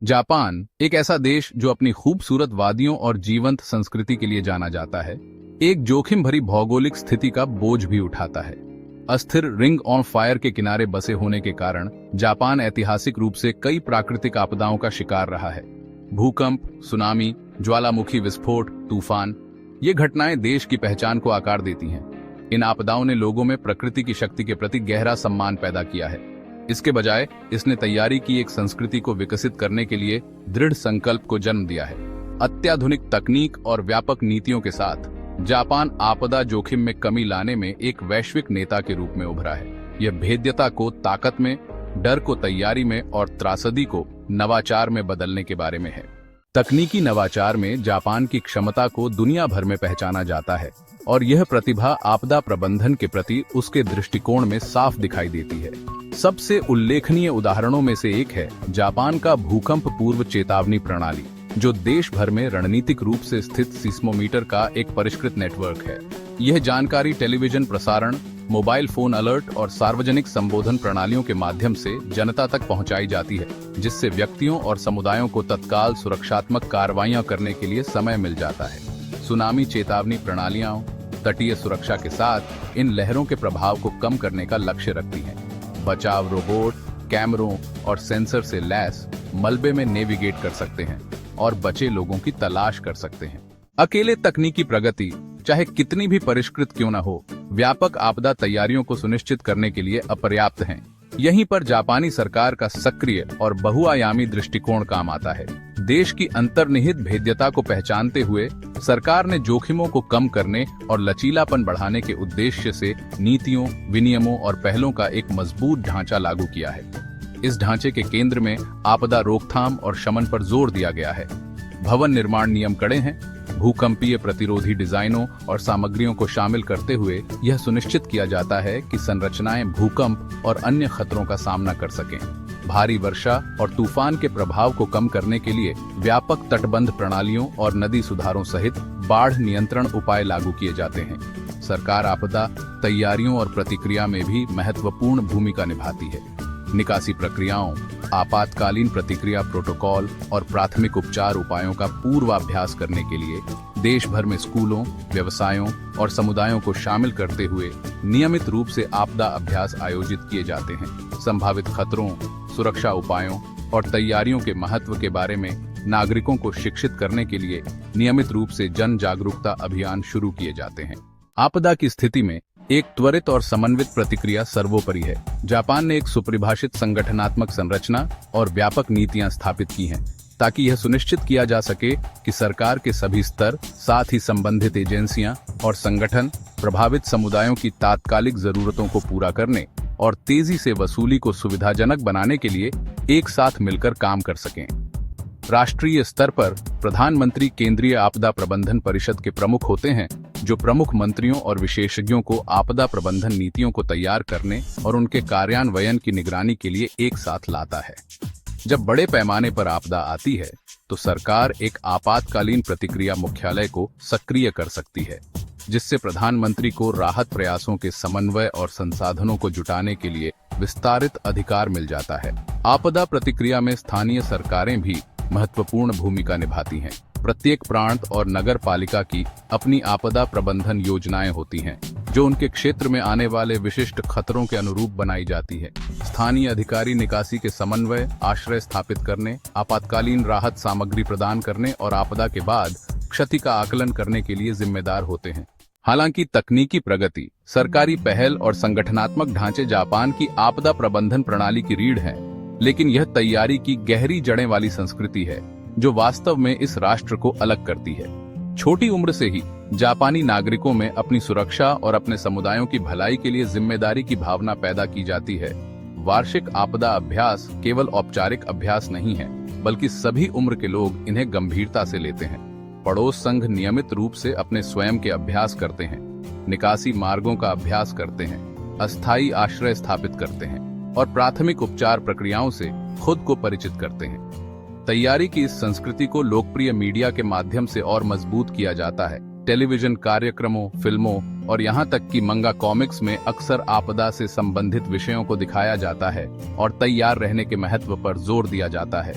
Japan एक ऐसा देश जो अपनी खूबसूरत वादियों और जीवंत संस्कृति के लिए जाना जाता है, एक जोखिम भरी भौगोलिक स्थिति का बोझ भी उठाता है। अस्थिर रिंग ऑन फायर के किनारे बसे होने के कारण जापान ऐतिहासिक रूप से कई प्राकृतिक आपदाओं का शिकार रहा है। भूकंप, सुनामी, ज्वालामुखी विस्फोट, तूफान, ये घटनाएं देश की पहचान को आकार देती हैं। इन आपदाओं ने लोगों में प्रकृति की शक्ति के प्रति गहरा सम्मान पैदा किया है। इसके बजाय इसने तैयारी की एक संस्कृति को विकसित करने के लिए दृढ़ संकल्प को जन्म दिया है। अत्याधुनिक तकनीक और व्यापक नीतियों के साथ जापान आपदा जोखिम में कमी लाने में एक वैश्विक नेता के रूप में उभरा है। यह भेद्यता को ताकत में, डर को तैयारी में और त्रासदी को नवाचार में बदलने के बारे में है। तकनीकी नवाचार में जापान की क्षमता को दुनिया भर में पहचाना जाता है और यह प्रतिभा आपदा प्रबंधन के प्रति उसके दृष्टिकोण में साफ दिखाई देती है। सबसे उल्लेखनीय उदाहरणों में से एक है जापान का भूकंप पूर्व चेतावनी प्रणाली, जो देश भर में रणनीतिक रूप से स्थित सीस्मोमीटर का एक परिष्कृत नेटवर्क है। यह जानकारी टेलीविजन प्रसारण, मोबाइल फोन अलर्ट और सार्वजनिक संबोधन प्रणालियों के माध्यम से जनता तक पहुंचाई जाती है, जिससे व्यक्तियों और समुदायों को तत्काल सुरक्षात्मक कार्रवाइयां करने के लिए समय मिल जाता है। सुनामी चेतावनी प्रणालियां तटीय सुरक्षा के साथ इन लहरों के प्रभाव को कम करने का लक्ष्य रखती हैं। बचाव रोबोट कैमरों और सेंसर से लैस मलबे में नेविगेट कर सकते हैं और बचे लोगों की तलाश कर सकते हैं। अकेले तकनीकी प्रगति चाहे कितनी भी परिष्कृत क्यों न हो, व्यापक आपदा तैयारियों को सुनिश्चित करने के लिए अपर्याप्त हैं। यहीं पर जापानी सरकार का सक्रिय और बहुआयामी दृष्टिकोण काम आता है। देश की अंतर्निहित भेद्यता को पहचानते हुए सरकार ने जोखिमों को कम करने और लचीलापन बढ़ाने के उद्देश्य से नीतियों, विनियमों और पहलों का एक मजबूत ढांचा लागू किया है। इस ढांचे के केंद्र में आपदा रोकथाम और शमन पर जोर दिया गया है। भवन निर्माण नियम कड़े हैं। भूकंपीय प्रतिरोधी डिजाइनों और सामग्रियों को शामिल करते हुए यह सुनिश्चित किया जाता है कि संरचनाएं भूकंप और अन्य खतरों का सामना कर सकें। भारी वर्षा और तूफान के प्रभाव को कम करने के लिए व्यापक तटबंध प्रणालियों और नदी सुधारों सहित बाढ़ नियंत्रण उपाय लागू किए जाते हैं। सरकार आपदा तैयारियों और प्रतिक्रिया में भी महत्वपूर्ण भूमिका निभाती है। निकासी प्रक्रियाओं, आपातकालीन प्रतिक्रिया प्रोटोकॉल और प्राथमिक उपचार उपायों का पूर्वाभ्यास करने के लिए देश भर में स्कूलों, व्यवसायों और समुदायों को शामिल करते हुए नियमित रूप से आपदा अभ्यास आयोजित किए जाते हैं। संभावित खतरों, सुरक्षा उपायों और तैयारियों के महत्व के बारे में नागरिकों को शिक्षित करने के लिए नियमित रूप से जन जागरूकता अभियान शुरू किए जाते हैं। आपदा की स्थिति में एक त्वरित और समन्वित प्रतिक्रिया सर्वोपरि है। जापान ने एक सुपरिभाषित संगठनात्मक संरचना और व्यापक नीतियां स्थापित की हैं, ताकि यह सुनिश्चित किया जा सके कि सरकार के सभी स्तर, साथ ही संबंधित एजेंसियां और संगठन प्रभावित समुदायों की तात्कालिक जरूरतों को पूरा करने और तेजी से वसूली को सुविधाजनक बनाने के लिए एक साथ मिलकर काम कर सकें। राष्ट्रीय स्तर पर प्रधानमंत्री केंद्रीय आपदा प्रबंधन परिषद के प्रमुख होते हैं, जो प्रमुख मंत्रियों और विशेषज्ञों को आपदा प्रबंधन नीतियों को तैयार करने और उनके कार्यान्वयन की निगरानी के लिए एक साथ लाता है। जब बड़े पैमाने पर आपदा आती है, तो सरकार एक आपातकालीन प्रतिक्रिया मुख्यालय को सक्रिय कर सकती है, जिससे प्रधानमंत्री को राहत प्रयासों के समन्वय और संसाधनों को जुटाने के लिए विस्तारित अधिकार मिल जाता है। आपदा प्रतिक्रिया में स्थानीय सरकारें भी महत्वपूर्ण भूमिका निभाती हैं। प्रत्येक प्रांत और नगर पालिका की अपनी आपदा प्रबंधन योजनाएं होती हैं, जो उनके क्षेत्र में आने वाले विशिष्ट खतरों के अनुरूप बनाई जाती है। स्थानीय अधिकारी निकासी के समन्वय, आश्रय स्थापित करने, आपातकालीन राहत सामग्री प्रदान करने और आपदा के बाद क्षति का आकलन करने के लिए जिम्मेदार होते हैं। हालांकि तकनीकी प्रगति, सरकारी पहल और संगठनात्मक ढांचे जापान की आपदा प्रबंधन प्रणाली की रीढ़ हैं, लेकिन यह तैयारी की गहरी जड़ें वाली संस्कृति है, जो वास्तव में इस राष्ट्र को अलग करती है। छोटी उम्र से ही जापानी नागरिकों में अपनी सुरक्षा और अपने समुदायों की भलाई के लिए जिम्मेदारी की भावना पैदा की जाती है। वार्षिक आपदा अभ्यास केवल औपचारिक अभ्यास नहीं है, बल्कि सभी उम्र के लोग इन्हें गंभीरता से लेते हैं। पड़ोस संघ नियमित रूप से अपने स्वयं के अभ्यास करते हैं, निकासी मार्गों का अभ्यास करते हैं, अस्थायी आश्रय स्थापित करते हैं और प्राथमिक उपचार प्रक्रियाओं से खुद को परिचित करते हैं। तैयारी की इस संस्कृति को लोकप्रिय मीडिया के माध्यम से और मजबूत किया जाता है। टेलीविजन कार्यक्रमों, फिल्मों और यहाँ तक कि मंगा कॉमिक्स में अक्सर आपदा से संबंधित विषयों को दिखाया जाता है और तैयार रहने के महत्व पर जोर दिया जाता है।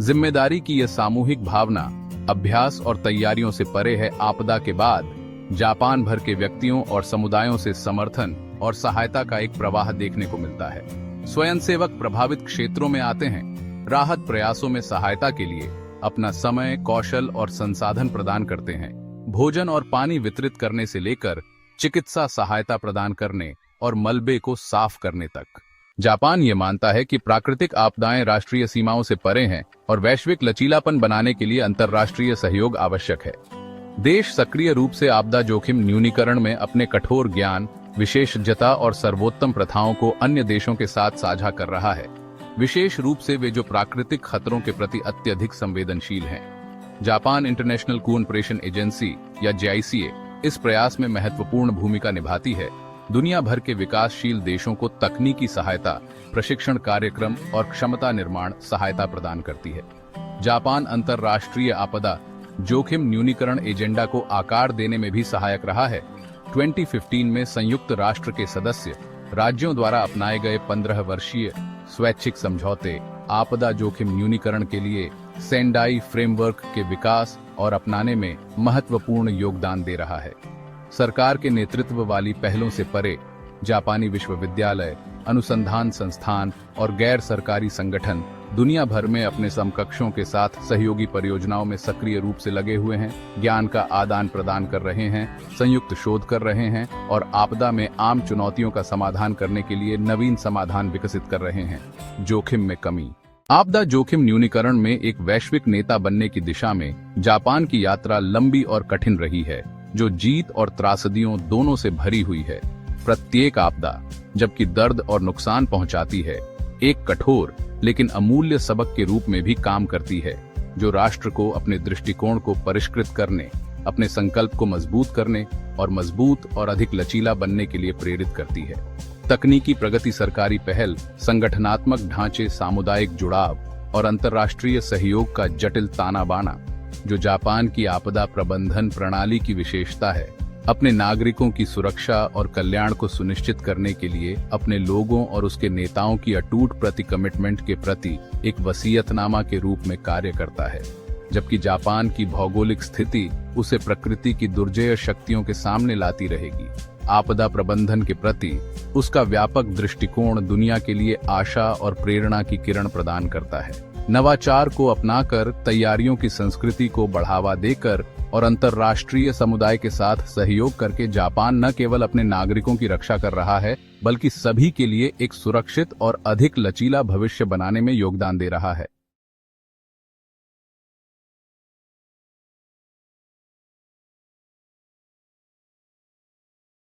जिम्मेदारी की यह सामूहिक भावना अभ्यास और तैयारियों से परे है। आपदा के बाद जापान भर के व्यक्तियों और समुदायों से समर्थन और सहायता का एक प्रवाह देखने को मिलता है। स्वयंसेवक प्रभावित क्षेत्रों में आते हैं, राहत प्रयासों में सहायता के लिए अपना समय, कौशल और संसाधन प्रदान करते हैं। भोजन और पानी वितरित करने से लेकर चिकित्सा सहायता प्रदान करने और मलबे को साफ करने तक। जापान ये मानता है कि प्राकृतिक आपदाएं राष्ट्रीय सीमाओं से परे हैं और वैश्विक लचीलापन बनाने के लिए अंतर्राष्ट्रीय सहयोग आवश्यक है। देश सक्रिय रूप से आपदा जोखिम न्यूनीकरण में अपने कठोर ज्ञान, विशेषज्ञता और सर्वोत्तम प्रथाओं को अन्य देशों के साथ साझा कर रहा है, विशेष रूप से वे जो प्राकृतिक खतरों के प्रति अत्यधिक संवेदनशील हैं। जापान इंटरनेशनल कोऑपरेशन एजेंसी या JICA इस प्रयास में महत्वपूर्ण भूमिका निभाती है। दुनिया भर के विकासशील देशों को तकनीकी सहायता, प्रशिक्षण कार्यक्रम और क्षमता निर्माण सहायता प्रदान करती है। जापान अंतर्राष्ट्रीय आपदा जोखिम न्यूनीकरण एजेंडा को आकार देने में भी सहायक रहा है। 2015 में संयुक्त राष्ट्र के सदस्य राज्यों द्वारा अपनाए गए 15 वर्षीय स्वैच्छिक समझौते आपदा जोखिम न्यूनीकरण के लिए सेंडाई फ्रेमवर्क के विकास और अपनाने में महत्वपूर्ण योगदान दे रहा है। सरकार के नेतृत्व वाली पहलों से परे जापानी विश्वविद्यालय, अनुसंधान संस्थान और गैर सरकारी संगठन दुनिया भर में अपने समकक्षों के साथ सहयोगी परियोजनाओं में सक्रिय रूप से लगे हुए हैं, ज्ञान का आदान प्रदान कर रहे हैं, संयुक्त शोध कर रहे हैं और आपदा में आम चुनौतियों का समाधान करने के लिए नवीन समाधान विकसित कर रहे हैं। जोखिम में कमी। आपदा जोखिम न्यूनीकरण में एक वैश्विक नेता बनने की दिशा में जापान की यात्रा लंबी और कठिन रही है, जो जीत और त्रासदियों दोनों से भरी हुई है। प्रत्येक आपदा, जबकि दर्द और नुकसान पहुंचाती है, एक कठोर लेकिन अमूल्य सबक के रूप में भी काम करती है, जो राष्ट्र को अपने दृष्टिकोण को परिष्कृत करने, अपने संकल्प को मजबूत करने और मजबूत और अधिक लचीला बनने के लिए प्रेरित करती है। तकनीकी प्रगति, सरकारी पहल, संगठनात्मक ढांचे, सामुदायिक जुड़ाव और अंतर्राष्ट्रीय सहयोग का जटिल ताना बाना, जो जापान की आपदा प्रबंधन प्रणाली की विशेषता है, अपने नागरिकों की सुरक्षा और कल्याण को सुनिश्चित करने के लिए अपने लोगों और उसके नेताओं की अटूट कमिटमेंट के प्रति एक वसीयतनामा के रूप में कार्य करता है। जबकि जापान की भौगोलिक स्थिति उसे प्रकृति की दुर्जय शक्तियों के सामने लाती रहेगी, आपदा प्रबंधन के प्रति उसका व्यापक दृष्टिकोण दुनिया के लिए आशा और प्रेरणा की किरण प्रदान करता है। नवाचार को अपनाकर, तैयारियों की संस्कृति को बढ़ावा देकर और अंतर्राष्ट्रीय समुदाय के साथ सहयोग करके जापान न केवल अपने नागरिकों की रक्षा कर रहा है, बल्कि सभी के लिए एक सुरक्षित और अधिक लचीला भविष्य बनाने में योगदान दे रहा है।